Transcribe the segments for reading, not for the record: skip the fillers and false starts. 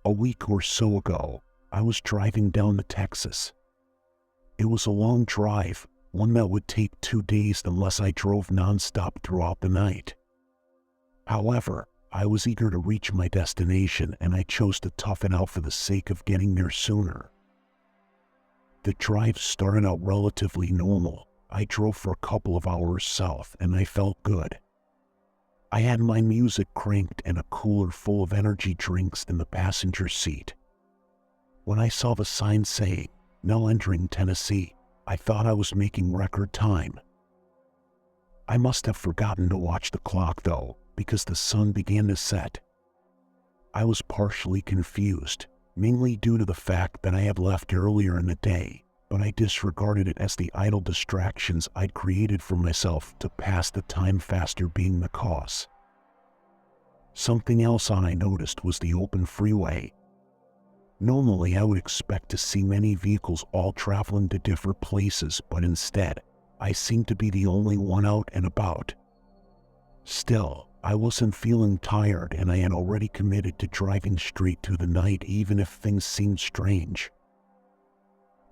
A week or so ago, I was driving down to Texas. It was a long drive, one that would take 2 days unless I drove nonstop throughout the night. However, I was eager to reach my destination and I chose to tough it out for the sake of getting there sooner. The drive started out relatively normal. I drove for a couple of hours south and I felt good. I had my music cranked and a cooler full of energy drinks in the passenger seat. When I saw the sign saying, "Now entering Tennessee," I thought I was making record time. I must have forgotten to watch the clock though, because the sun began to set. I was partially confused, mainly due to the fact that I had left earlier in the day, but I disregarded it as the idle distractions I'd created for myself to pass the time faster being the cause. Something else I noticed was the open freeway. Normally I would expect to see many vehicles all traveling to different places, but instead, I seemed to be the only one out and about. Still, I wasn't feeling tired and I had already committed to driving straight through the night even if things seemed strange.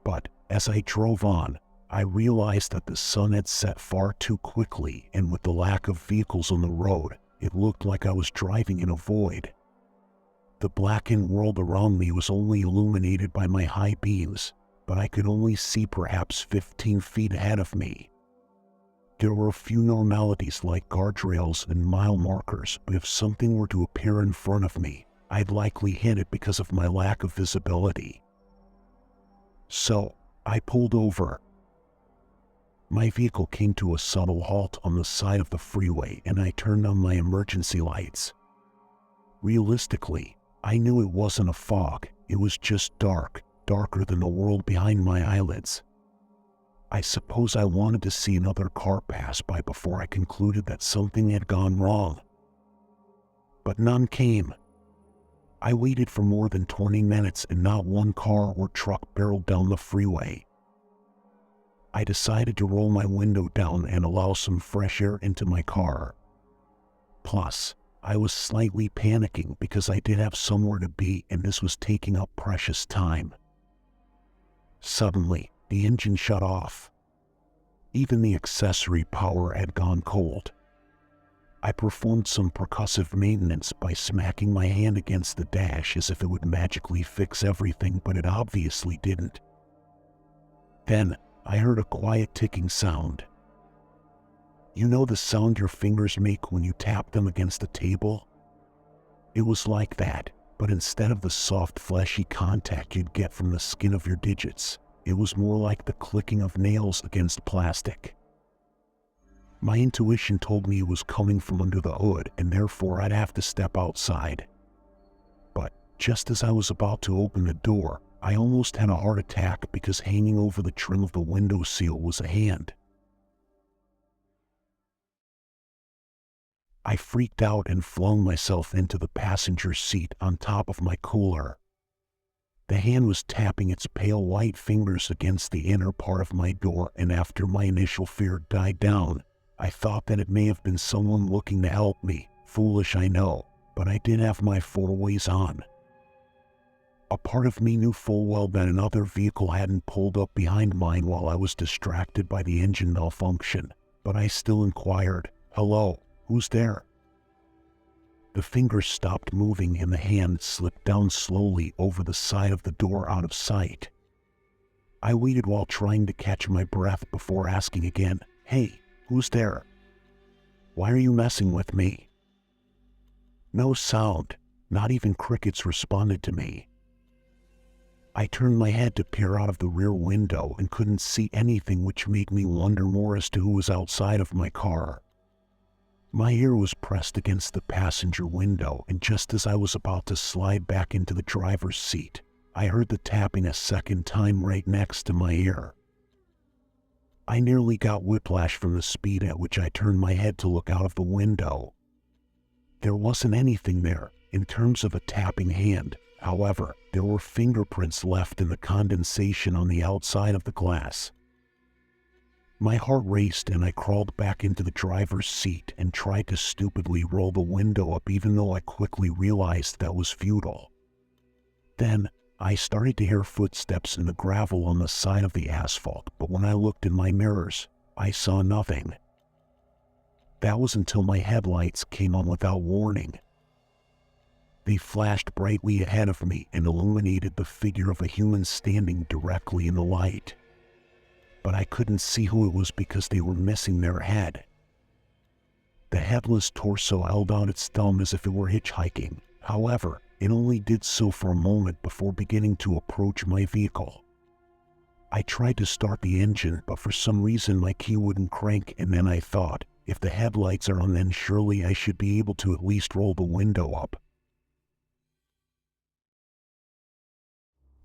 But as I drove on, I realized that the sun had set far too quickly, and with the lack of vehicles on the road, it looked like I was driving in a void. The blackened world around me was only illuminated by my high beams, but I could only see perhaps 15 feet ahead of me. There were a few normalities like guardrails and mile markers, but if something were to appear in front of me, I'd likely hit it because of my lack of visibility. So, I pulled over. My vehicle came to a subtle halt on the side of the freeway and I turned on my emergency lights. Realistically, I knew it wasn't a fog, it was just dark, darker than the world behind my eyelids. I suppose I wanted to see another car pass by before I concluded that something had gone wrong. But none came. I waited for more than 20 minutes and not one car or truck barreled down the freeway. I decided to roll my window down and allow some fresh air into my car. Plus, I was slightly panicking because I did have somewhere to be and this was taking up precious time. Suddenly, the engine shut off. Even the accessory power had gone cold. I performed some percussive maintenance by smacking my hand against the dash as if it would magically fix everything, but it obviously didn't. Then, I heard a quiet ticking sound. You know the sound your fingers make when you tap them against a table? It was like that, but instead of the soft fleshy contact you'd get from the skin of your digits, it was more like the clicking of nails against plastic. My intuition told me it was coming from under the hood and therefore I'd have to step outside. But just as I was about to open the door, I almost had a heart attack because hanging over the trim of the windowsill was a hand. I freaked out and flung myself into the passenger seat on top of my cooler. The hand was tapping its pale white fingers against the inner part of my door, and after my initial fear died down, I thought that it may have been someone looking to help me. Foolish, I know, but I did have my four-ways on. A part of me knew full well that another vehicle hadn't pulled up behind mine while I was distracted by the engine malfunction, but I still inquired, "Hello, who's there?" The fingers stopped moving and the hand slipped down slowly over the side of the door out of sight. I waited while trying to catch my breath before asking again, "Hey, who's there? Why are you messing with me?" No sound, not even crickets responded to me. I turned my head to peer out of the rear window and couldn't see anything, which made me wonder more as to who was outside of my car. My ear was pressed against the passenger window, and just as I was about to slide back into the driver's seat, I heard the tapping a second time right next to my ear. I nearly got whiplash from the speed at which I turned my head to look out of the window. There wasn't anything there, in terms of a tapping hand. However, there were fingerprints left in the condensation on the outside of the glass. My heart raced and I crawled back into the driver's seat and tried to stupidly roll the window up, even though I quickly realized that was futile. Then, I started to hear footsteps in the gravel on the side of the asphalt, but when I looked in my mirrors, I saw nothing. That was until my headlights came on without warning. They flashed brightly ahead of me and illuminated the figure of a human standing directly in the light. But I couldn't see who it was because they were missing their head. The headless torso held out its thumb as if it were hitchhiking. However, it only did so for a moment before beginning to approach my vehicle. I tried to start the engine, but for some reason my key wouldn't crank, and then I thought, if the headlights are on, then surely I should be able to at least roll the window up.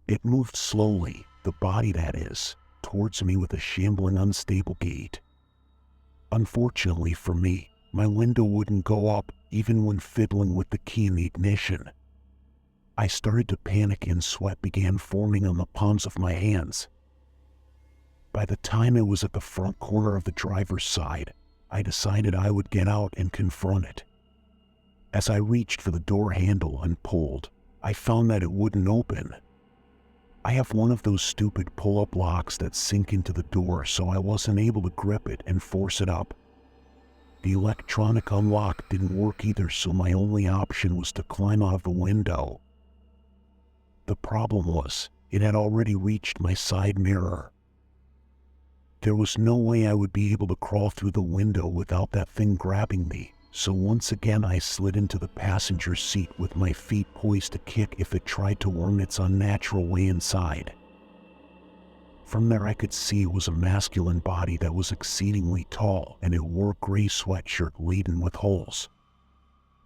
It moved slowly, the body that is, towards me with a shambling, unstable gait. Unfortunately for me, my window wouldn't go up even when fiddling with the key in the ignition. I started to panic and sweat began forming on the palms of my hands. By the time it was at the front corner of the driver's side, I decided I would get out and confront it. As I reached for the door handle and pulled, I found that it wouldn't open. I have one of those stupid pull-up locks that sink into the door, so I wasn't able to grip it and force it up. The electronic unlock didn't work either, so my only option was to climb out of the window. The problem was, it had already reached my side mirror. There was no way I would be able to crawl through the window without that thing grabbing me, so once again I slid into the passenger seat with my feet poised to kick if it tried to worm its unnatural way inside. From there I could see it was a masculine body that was exceedingly tall, and it wore a gray sweatshirt laden with holes.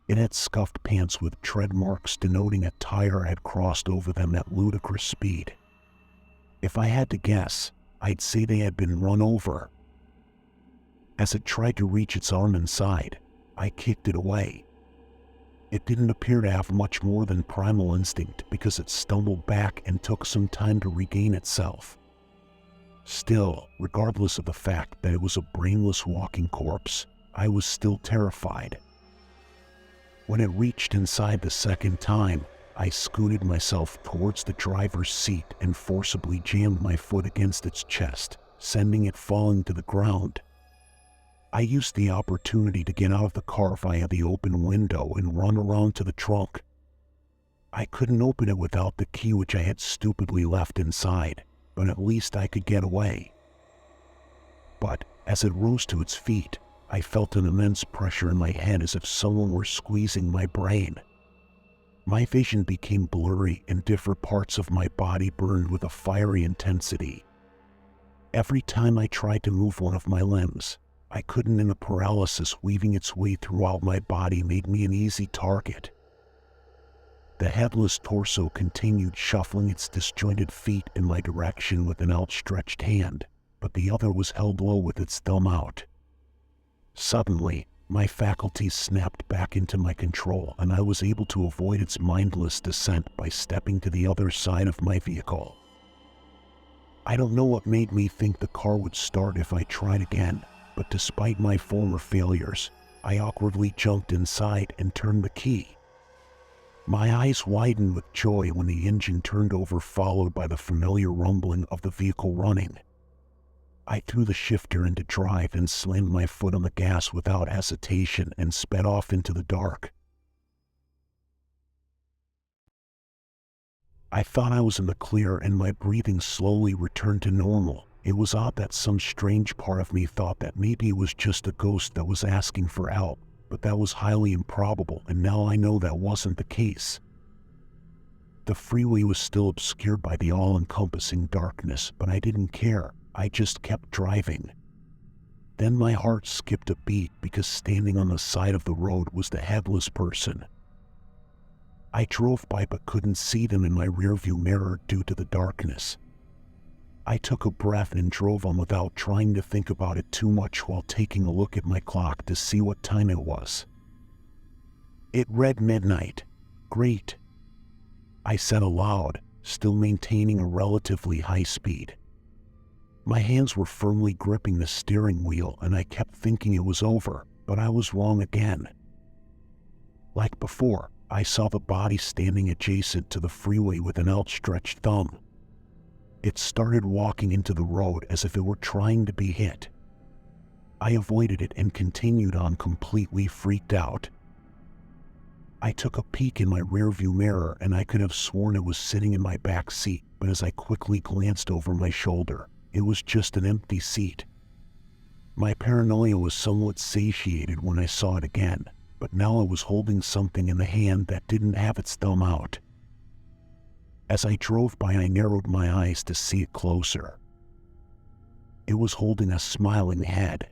It had scuffed pants with tread marks denoting a tire had crossed over them at ludicrous speed. If I had to guess, I'd say they had been run over. As it tried to reach its arm inside, I kicked it away. It didn't appear to have much more than primal instinct because it stumbled back and took some time to regain itself. Still, regardless of the fact that it was a brainless walking corpse, I was still terrified. When it reached inside the second time, I scooted myself towards the driver's seat and forcibly jammed my foot against its chest, sending it falling to the ground. I used the opportunity to get out of the car via the open window and run around to the trunk. I couldn't open it without the key, which I had stupidly left inside, but at least I could get away. But as it rose to its feet, I felt an immense pressure in my head as if someone were squeezing my brain. My vision became blurry and different parts of my body burned with a fiery intensity. Every time I tried to move one of my limbs, I couldn't, and the paralysis weaving its way throughout my body made me an easy target. The headless torso continued shuffling its disjointed feet in my direction with an outstretched hand, but the other was held low with its thumb out. Suddenly, my faculties snapped back into my control, and I was able to avoid its mindless descent by stepping to the other side of my vehicle. I don't know what made me think the car would start if I tried again, but despite my former failures, I awkwardly jumped inside and turned the key. My eyes widened with joy when the engine turned over, followed by the familiar rumbling of the vehicle running. I threw the shifter into drive and slammed my foot on the gas without hesitation and sped off into the dark. I thought I was in the clear and my breathing slowly returned to normal. It was odd that some strange part of me thought that maybe it was just a ghost that was asking for help, but that was highly improbable, and now I know that wasn't the case. The freeway was still obscured by the all-encompassing darkness, but I didn't care. I just kept driving. Then my heart skipped a beat because standing on the side of the road was the headless person. I drove by but couldn't see them in my rearview mirror due to the darkness. I took a breath and drove on without trying to think about it too much while taking a look at my clock to see what time it was. It read midnight. Great, I said aloud, still maintaining a relatively high speed. My hands were firmly gripping the steering wheel and I kept thinking it was over, but I was wrong again. Like before, I saw the body standing adjacent to the freeway with an outstretched thumb. It started walking into the road as if it were trying to be hit. I avoided it and continued on, completely freaked out. I took a peek in my rearview mirror and I could have sworn it was sitting in my back seat, but as I quickly glanced over my shoulder, it was just an empty seat. My paranoia was somewhat satiated when I saw it again, but now I was holding something in the hand that didn't have its thumb out. As I drove by, I narrowed my eyes to see it closer. It was holding a smiling head.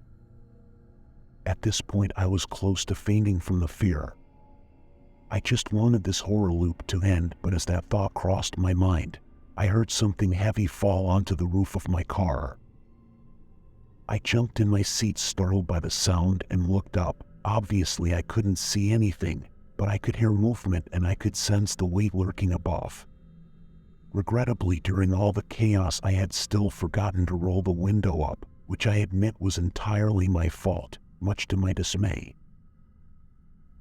At this point, I was close to fainting from the fear. I just wanted this horror loop to end, but as that thought crossed my mind, I heard something heavy fall onto the roof of my car. I jumped in my seat, startled by the sound, and looked up. Obviously, I couldn't see anything, but I could hear movement and I could sense the weight lurking above. Regrettably, during all the chaos, I had still forgotten to roll the window up, which I admit was entirely my fault, much to my dismay.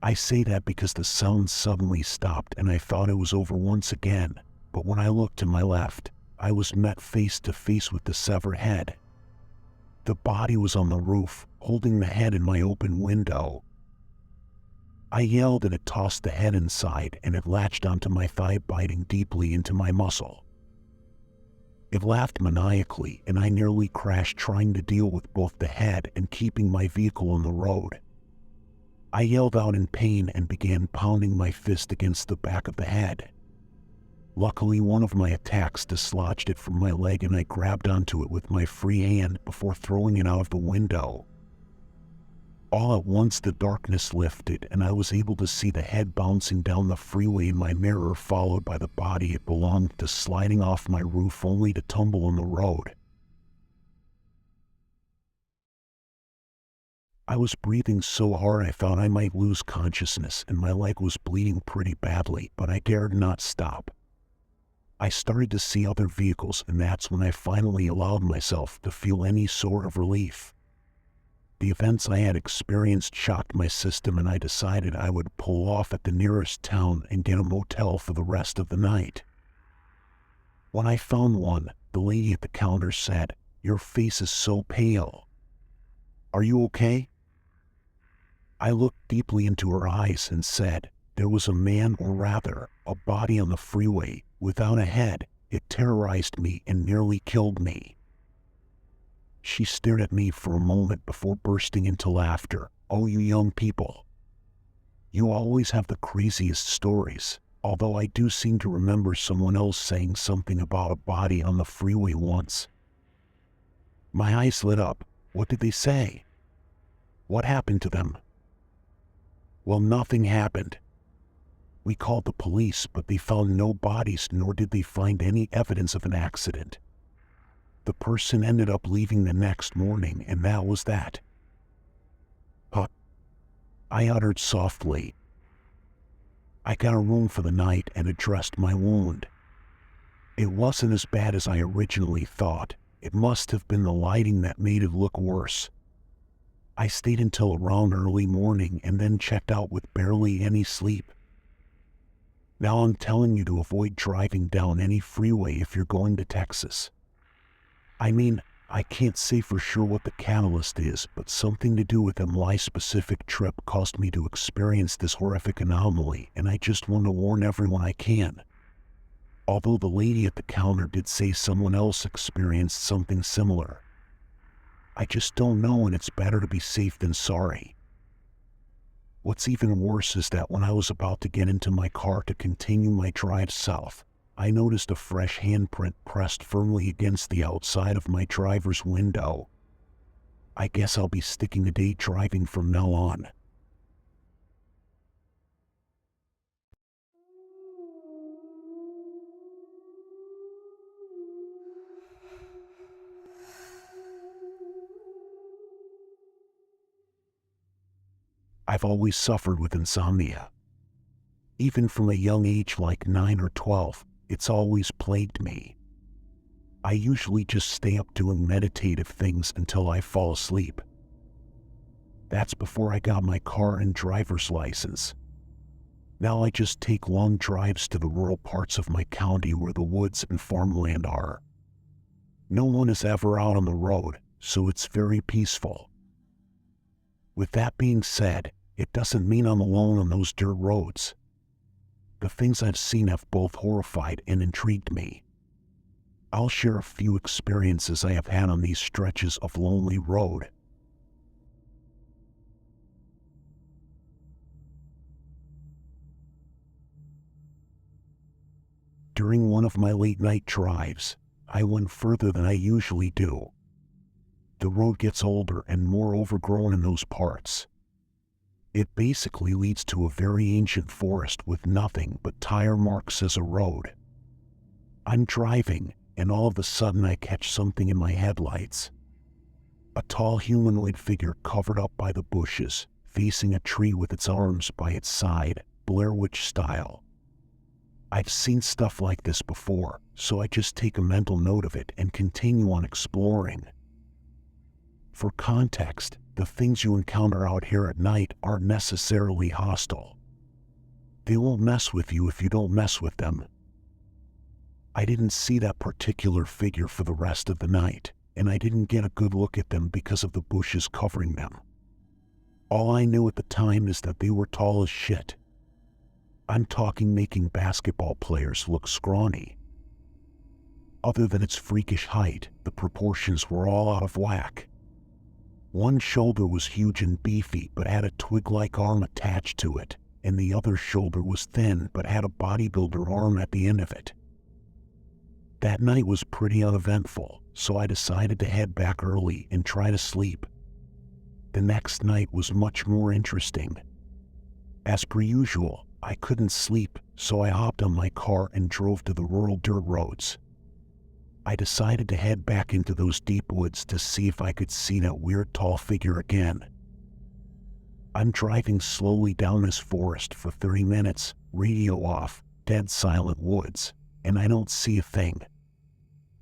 I say that because the sound suddenly stopped and I thought it was over once again, but when I looked to my left, I was met face to face with the severed head. The body was on the roof, holding the head in my open window. I yelled and it tossed the head inside, and it latched onto my thigh, biting deeply into my muscle. It laughed maniacally, and I nearly crashed trying to deal with both the head and keeping my vehicle on the road. I yelled out in pain and began pounding my fist against the back of the head. Luckily, one of my attacks dislodged it from my leg and I grabbed onto it with my free hand before throwing it out of the window. All at once, the darkness lifted and I was able to see the head bouncing down the freeway in my mirror, followed by the body it belonged to sliding off my roof only to tumble on the road. I was breathing so hard I thought I might lose consciousness, and my leg was bleeding pretty badly, but I dared not stop. I started to see other vehicles, and that's when I finally allowed myself to feel any sort of relief. The events I had experienced shocked my system, and I decided I would pull off at the nearest town and get a motel for the rest of the night. When I found one, the lady at the counter said, "Your face is so pale. Are you okay?" I looked deeply into her eyes and said, "There was a man, or rather, a body on the freeway, without a head. It terrorized me and nearly killed me." She stared at me for a moment before bursting into laughter. "Oh, you young people. You always have the craziest stories, although I do seem to remember someone else saying something about a body on the freeway once." My eyes lit up. "What did they say? What happened to them?" "Well, nothing happened. We called the police, but they found no bodies, nor did they find any evidence of an accident. The person ended up leaving the next morning, and that was that." "Huh?" I uttered softly. I got a room for the night and addressed my wound. It wasn't as bad as I originally thought. It must have been the lighting that made it look worse. I stayed until around early morning and then checked out with barely any sleep. Now I'm telling you to avoid driving down any freeway if you're going to Texas. I mean, I can't say for sure what the catalyst is, but something to do with my specific trip caused me to experience this horrific anomaly, and I just want to warn everyone I can. Although the lady at the counter did say someone else experienced something similar. I just don't know, and it's better to be safe than sorry." What's even worse is that when I was about to get into my car to continue my drive south, I noticed a fresh handprint pressed firmly against the outside of my driver's window. I guess I'll be sticking to day driving from now on. I've always suffered with insomnia. Even from a young age, like 9 or 12, it's always plagued me. I usually just stay up doing meditative things until I fall asleep. That's before I got my car and driver's license. Now I just take long drives to the rural parts of my county where the woods and farmland are. No one is ever out on the road, so it's very peaceful. With that being said, it doesn't mean I'm alone on those dirt roads. The things I've seen have both horrified and intrigued me. I'll share a few experiences I have had on these stretches of lonely road. During one of my late-night drives, I went further than I usually do. The road gets older and more overgrown in those parts. It basically leads to a very ancient forest with nothing but tire marks as a road. I'm driving, and all of a sudden I catch something in my headlights. A tall humanoid figure covered up by the bushes, facing a tree with its arms by its side, Blair Witch style. I've seen stuff like this before, so I just take a mental note of it and continue on exploring. For context, the things you encounter out here at night aren't necessarily hostile. They won't mess with you if you don't mess with them. I didn't see that particular figure for the rest of the night, and I didn't get a good look at them because of the bushes covering them. All I knew at the time is that they were tall as shit. I'm talking making basketball players look scrawny. Other than its freakish height, the proportions were all out of whack. One shoulder was huge and beefy but had a twig-like arm attached to it, and the other shoulder was thin but had a bodybuilder arm at the end of it. That night was pretty uneventful, so I decided to head back early and try to sleep. The next night was much more interesting. As per usual, I couldn't sleep, so I hopped on my car and drove to the rural dirt roads. I decided to head back into those deep woods to see if I could see that weird tall figure again. I'm driving slowly down this forest for 30 minutes, radio off, dead silent woods, and I don't see a thing.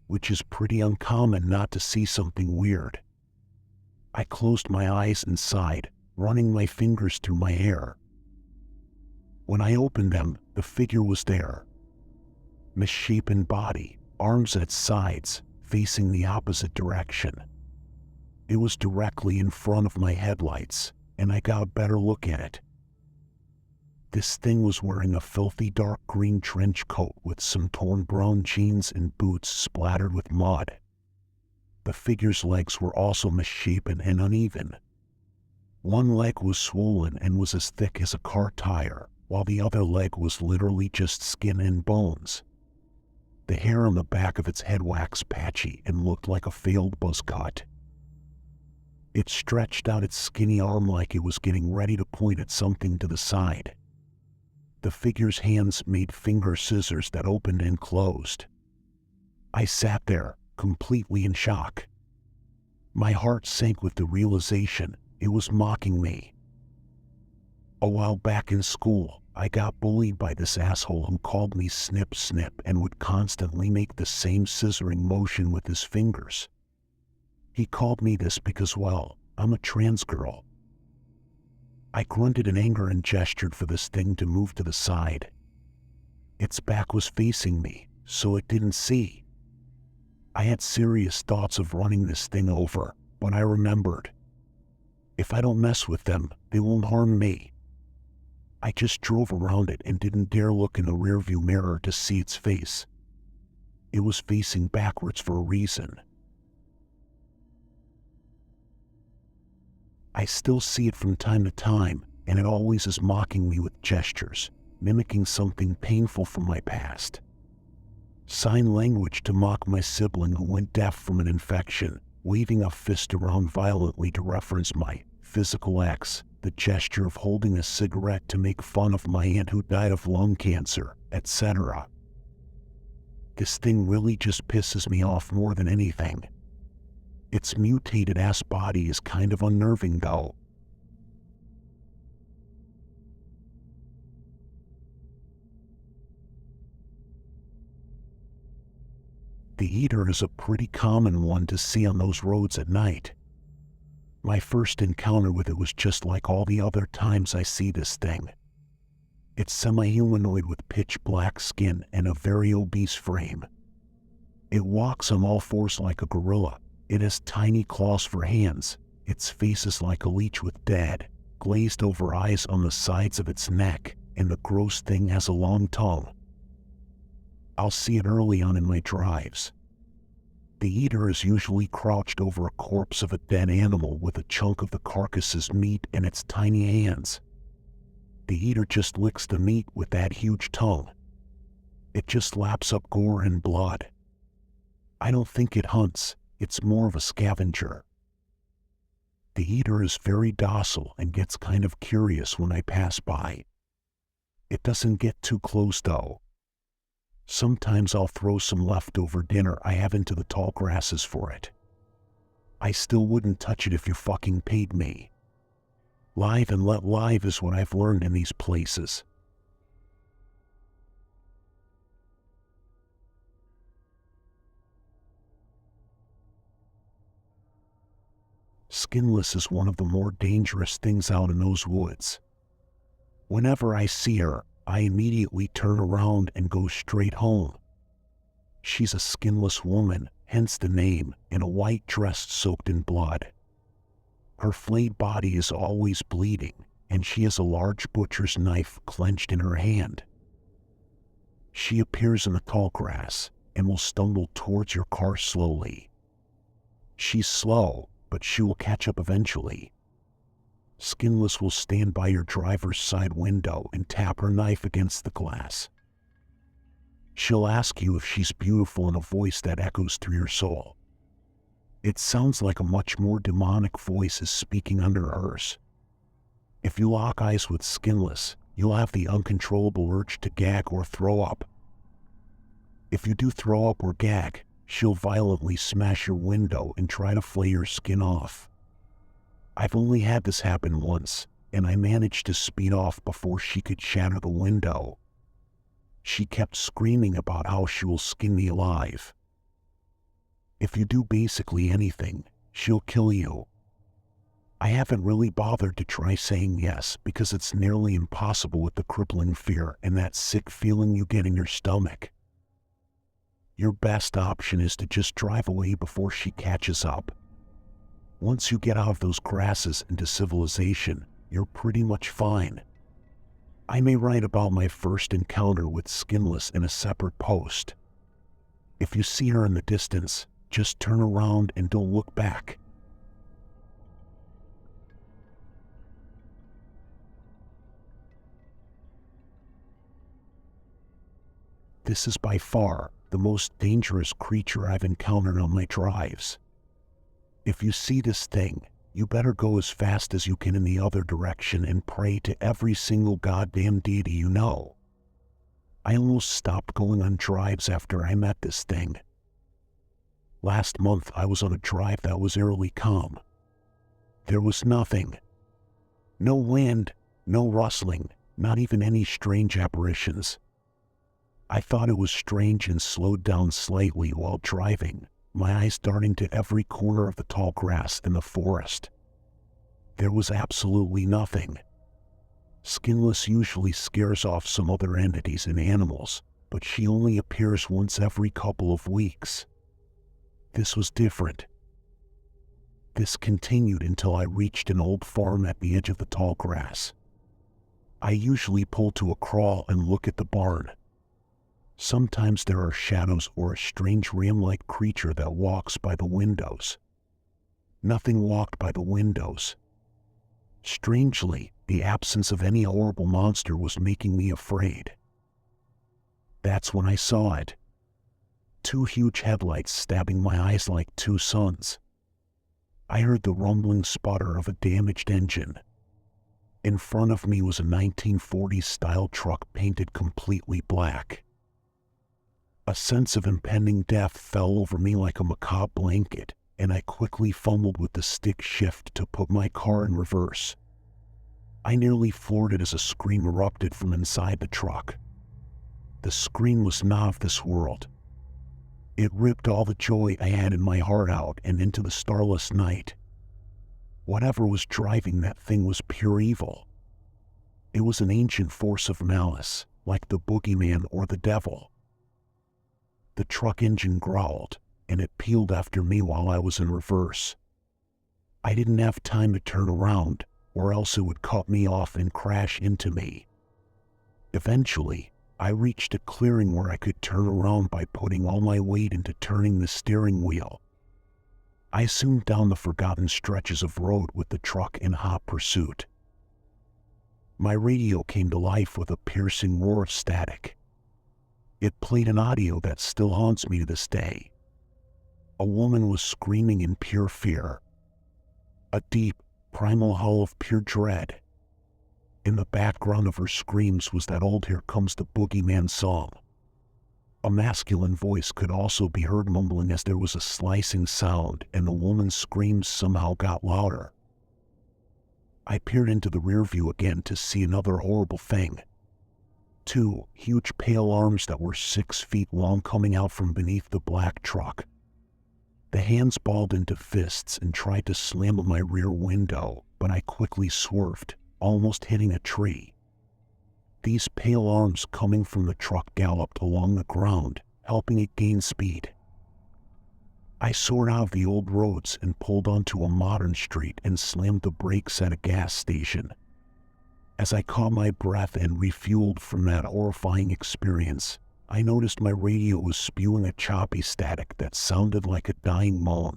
Which is pretty uncommon not to see something weird. I closed my eyes and sighed, running my fingers through my hair. When I opened them, the figure was there. Misshapen body, arms at its sides, facing the opposite direction. It was directly in front of my headlights, and I got a better look at it. This thing was wearing a filthy dark green trench coat with some torn brown jeans and boots splattered with mud. The figure's legs were also misshapen and uneven. One leg was swollen and was as thick as a car tire, while the other leg was literally just skin and bones. The hair on the back of its head waxed patchy and looked like a failed buzz cut. It stretched out its skinny arm like it was getting ready to point at something to the side. The figure's hands made finger scissors that opened and closed. I sat there, completely in shock. My heart sank with the realization it was mocking me. A while back in school, I got bullied by this asshole who called me Snip Snip and would constantly make the same scissoring motion with his fingers. He called me this because, well, I'm a trans girl. I grunted in anger and gestured for this thing to move to the side. Its back was facing me, so it didn't see. I had serious thoughts of running this thing over, but I remembered. If I don't mess with them, they won't harm me. I just drove around it and didn't dare look in the rearview mirror to see its face. It was facing backwards for a reason. I still see it from time to time, and it always is mocking me with gestures, mimicking something painful from my past. Sign language to mock my sibling who went deaf from an infection, waving a fist around violently to reference my physical ex, the gesture of holding a cigarette to make fun of my aunt who died of lung cancer, etc. This thing really just pisses me off more than anything. Its mutated-ass body is kind of unnerving though. The Eater is a pretty common one to see on those roads at night. My first encounter with it was just like all the other times I see this thing. It's semi-humanoid with pitch-black skin and a very obese frame. It walks on all fours like a gorilla. It has tiny claws for hands. Its face is like a leech with dead, glazed-over eyes on the sides of its neck, and the gross thing has a long tongue. I'll see it early on in my drives. The eater is usually crouched over a corpse of a dead animal with a chunk of the carcass's meat in its tiny hands. The eater just licks the meat with that huge tongue. It just laps up gore and blood. I don't think it hunts, it's more of a scavenger. The eater is very docile and gets kind of curious when I pass by. It doesn't get too close though. Sometimes I'll throw some leftover dinner I have into the tall grasses for it. I still wouldn't touch it if you fucking paid me. Live and let live is what I've learned in these places. Skinless is one of the more dangerous things out in those woods. Whenever I see her, I immediately turn around and go straight home. She's a skinless woman, hence the name, in a white dress soaked in blood. Her flayed body is always bleeding, and she has a large butcher's knife clenched in her hand. She appears in the tall grass and will stumble towards your car slowly. She's slow, but she will catch up eventually. Skinless will stand by your driver's side window and tap her knife against the glass. She'll ask you if she's beautiful in a voice that echoes through your soul. It sounds like a much more demonic voice is speaking under hers. If you lock eyes with Skinless, you'll have the uncontrollable urge to gag or throw up. If you do throw up or gag, she'll violently smash your window and try to flay your skin off. I've only had this happen once, and I managed to speed off before she could shatter the window. She kept screaming about how she will skin me alive. If you do basically anything, she'll kill you. I haven't really bothered to try saying yes because it's nearly impossible with the crippling fear and that sick feeling you get in your stomach. Your best option is to just drive away before she catches up. Once you get out of those grasses into civilization, you're pretty much fine. I may write about my first encounter with Skinless in a separate post. If you see her in the distance, just turn around and don't look back. This is by far the most dangerous creature I've encountered on my drives. If you see this thing, you better go as fast as you can in the other direction and pray to every single goddamn deity you know. I almost stopped going on drives after I met this thing. Last month I was on a drive that was eerily calm. There was nothing. No wind, no rustling, not even any strange apparitions. I thought it was strange and slowed down slightly while driving, my eyes darting to every corner of the tall grass in the forest. There was absolutely nothing. Skinless usually scares off some other entities and animals, but she only appears once every couple of weeks. This was different. This continued until I reached an old farm at the edge of the tall grass. I usually pull to a crawl and look at the barn. Sometimes there are shadows or a strange ram-like creature that walks by the windows. Nothing walked by the windows. Strangely, the absence of any horrible monster was making me afraid. That's when I saw it. Two huge headlights stabbing my eyes like two suns. I heard the rumbling sputter of a damaged engine. In front of me was a 1940s-style truck painted completely black. A sense of impending death fell over me like a macabre blanket, and I quickly fumbled with the stick shift to put my car in reverse. I nearly floored it as a scream erupted from inside the truck. The scream was not of this world. It ripped all the joy I had in my heart out and into the starless night. Whatever was driving that thing was pure evil. It was an ancient force of malice, like the boogeyman or the devil. The truck engine growled, and it peeled after me while I was in reverse. I didn't have time to turn around, or else it would cut me off and crash into me. Eventually, I reached a clearing where I could turn around by putting all my weight into turning the steering wheel. I zoomed down the forgotten stretches of road with the truck in hot pursuit. My radio came to life with a piercing roar of static. It played an audio that still haunts me to this day. A woman was screaming in pure fear. A deep, primal howl of pure dread. In the background of her screams was that old "Here Comes the Boogeyman" song. A masculine voice could also be heard mumbling as there was a slicing sound, and the woman's screams somehow got louder. I peered into the rear view again to see another horrible thing. 2 huge pale arms that were 6 feet long coming out from beneath the black truck. The hands balled into fists and tried to slam on my rear window, but I quickly swerved, almost hitting a tree. These pale arms coming from the truck galloped along the ground, helping it gain speed. I soared out of the old roads and pulled onto a modern street and slammed the brakes at a gas station. As I caught my breath and refueled from that horrifying experience, I noticed my radio was spewing a choppy static that sounded like a dying moan.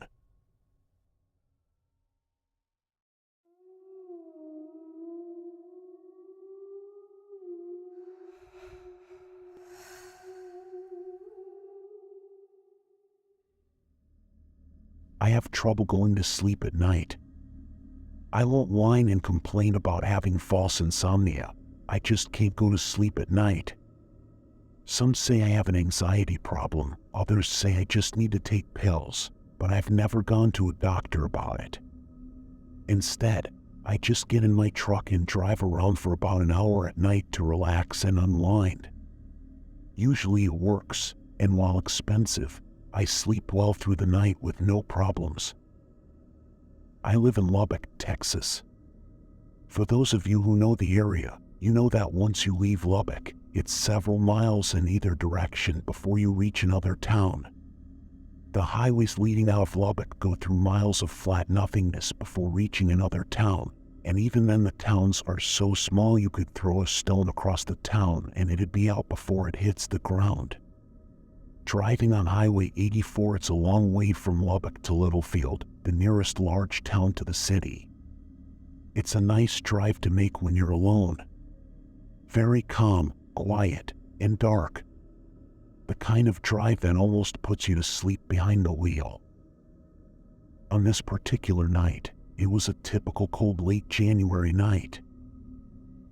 I have trouble going to sleep at night. I won't whine and complain about having false insomnia. I just can't go to sleep at night. Some say I have an anxiety problem, others say I just need to take pills, but I've never gone to a doctor about it. Instead, I just get in my truck and drive around for about an hour at night to relax and unwind. Usually it works, and while expensive, I sleep well through the night with no problems. I live in Lubbock, Texas. For those of you who know the area, you know that once you leave Lubbock, it's several miles in either direction before you reach another town. The highways leading out of Lubbock go through miles of flat nothingness before reaching another town, and even then the towns are so small you could throw a stone across the town and it'd be out before it hits the ground. Driving on Highway 84, it's a long way from Lubbock to Littlefield, the nearest large town to the city. It's a nice drive to make when you're alone. Very calm, quiet, and dark. The kind of drive that almost puts you to sleep behind the wheel. On this particular night, it was a typical cold late January night.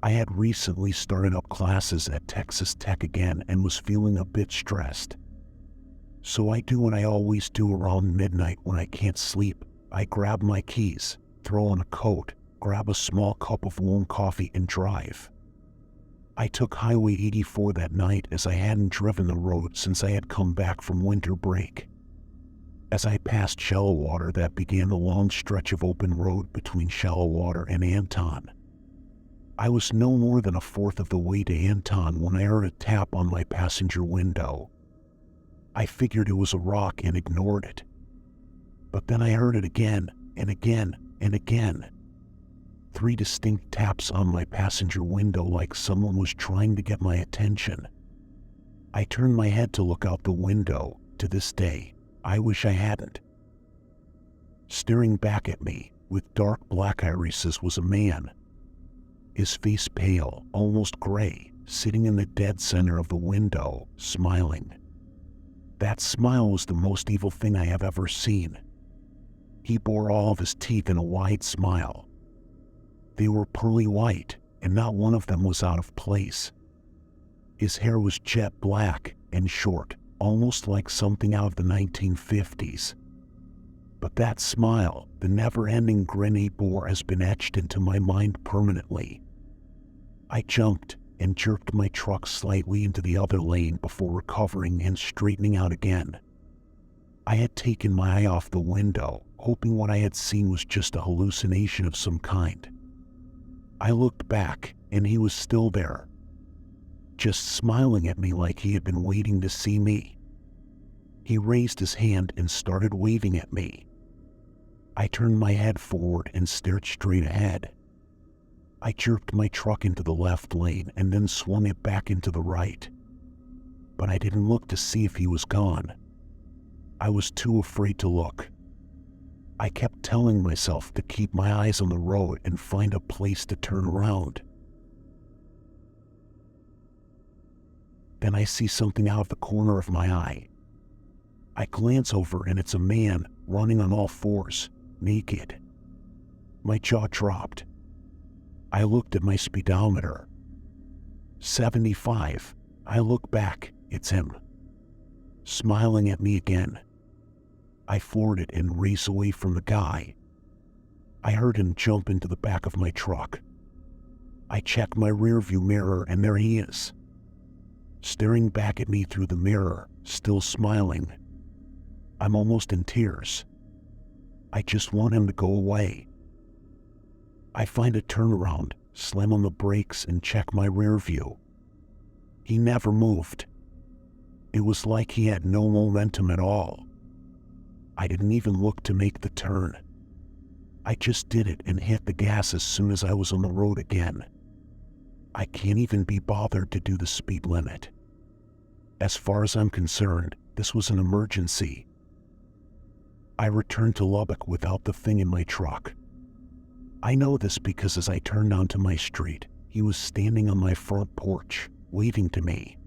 I had recently started up classes at Texas Tech again and was feeling a bit stressed. So I do what I always do around midnight when I can't sleep. I grab my keys, throw on a coat, grab a small cup of warm coffee and drive. I took Highway 84 that night as I hadn't driven the road since I had come back from winter break. As I passed Shallow Water, that began the long stretch of open road between Shallow Water and Anton. I was no more than a fourth of the way to Anton when I heard a tap on my passenger window. I figured it was a rock and ignored it. But then I heard it again, and again, and again. 3 distinct taps on my passenger window like someone was trying to get my attention. I turned my head to look out the window. To this day, I wish I hadn't. Staring back at me, with dark black irises, was a man. His face pale, almost gray, sitting in the dead center of the window, smiling. That smile was the most evil thing I have ever seen. He bore all of his teeth in a wide smile. They were pearly white, and not one of them was out of place. His hair was jet black and short, almost like something out of the 1950s. But that smile, the never-ending grin he bore, has been etched into my mind permanently. I jumped and jerked my truck slightly into the other lane before recovering and straightening out again. I had taken my eye off the window, hoping what I had seen was just a hallucination of some kind. I looked back, and he was still there, just smiling at me like he had been waiting to see me. He raised his hand and started waving at me. I turned my head forward and stared straight ahead. I jerked my truck into the left lane and then swung it back into the right. But I didn't look to see if he was gone. I was too afraid to look. I kept telling myself to keep my eyes on the road and find a place to turn around. Then I see something out of the corner of my eye. I glance over and it's a man running on all fours, naked. My jaw dropped. I looked at my speedometer. 75. I look back, it's him. Smiling at me again. I floored it and raced away from the guy. I heard him jump into the back of my truck. I checked my rearview mirror and there he is, staring back at me through the mirror, still smiling. I'm almost in tears. I just want him to go away. I find a turnaround, slam on the brakes and check my rear view. He never moved. It was like he had no momentum at all. I didn't even look to make the turn. I just did it and hit the gas as soon as I was on the road again. I can't even be bothered to do the speed limit. As far as I'm concerned, this was an emergency. I returned to Lubbock without the thing in my truck. I know this because as I turned onto my street, he was standing on my front porch, waving to me.